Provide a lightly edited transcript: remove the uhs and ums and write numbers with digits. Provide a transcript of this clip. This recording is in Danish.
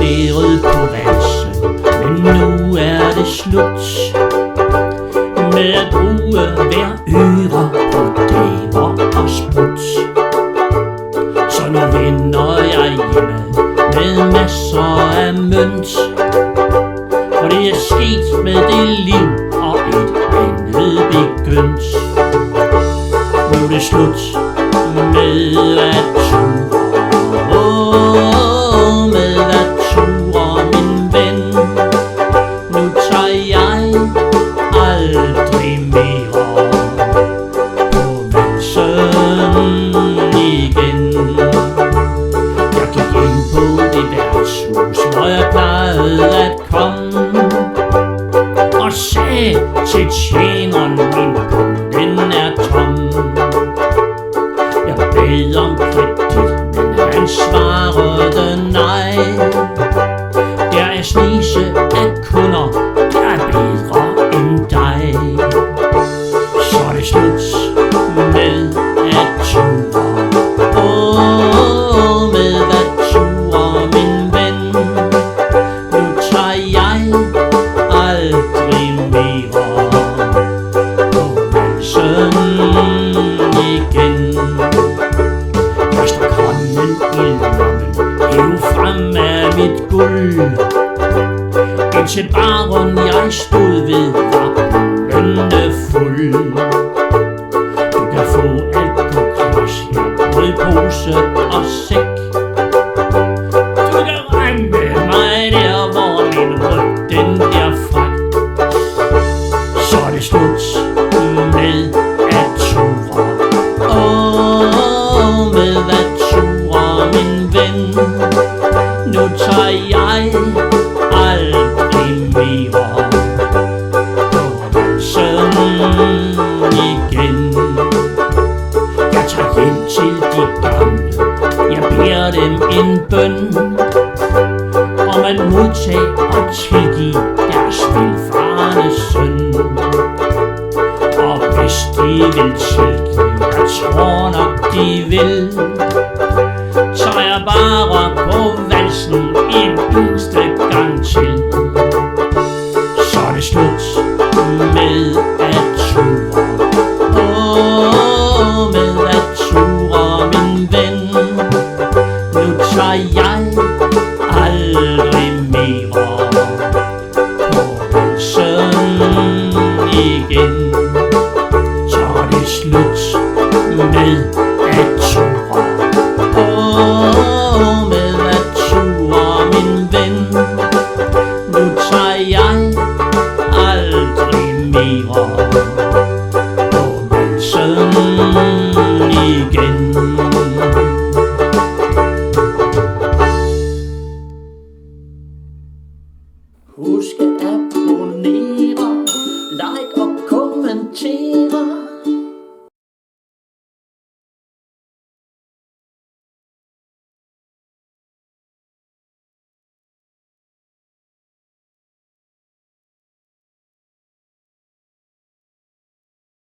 været på valsen, men nu er det slut med at bruge hver øre på dæver og sprut. Så nu vinder jeg hjemme med masser af mønt, for det er sket med det liv og et andet begyndt. Nu er det slut med at ture, med at ture, min ven. Nu tager jeg aldrig mere på valsen igen. Jeg gik ind på det værtshus, hvor jeg plejede at komme, og sagde til tjeneren, min pung, den er tom. Jeg bad om kredit, men han svarede nej. Der er snise af kunder, der er bedre end dig. Så er det slut med at ture, med at ture, min ven. Nu tager jeg aldrig mere på valsen igen. Jeg stak hånden i lommen, hæv frem af mit guld, indtil baren jeg stod ved var blønne fuld. Du kan få alt på klods her, både pose og sæk. Du kan regne med mig der, hvor min ryg den er fræk. Så er det slut med at ture, med at ture, min ven. Nu tager jeg aldrig mere på valsen igen. Jeg tager hjem til de gamle, jeg beder dem en bøn om at modtage og tilgive deres velfarne synd. Og hvis de vil tilgive, jeg tror nok de vil, så er jeg bare på valsen en eneste gang til. Så er det slut med at ture, med at ture, min ven. Nu tager jeg aldrig mere på valsen igen. Så er det slut med at ture, med at ture, min ven. Nu tager jeg aldrig mere på valsen igen. Husk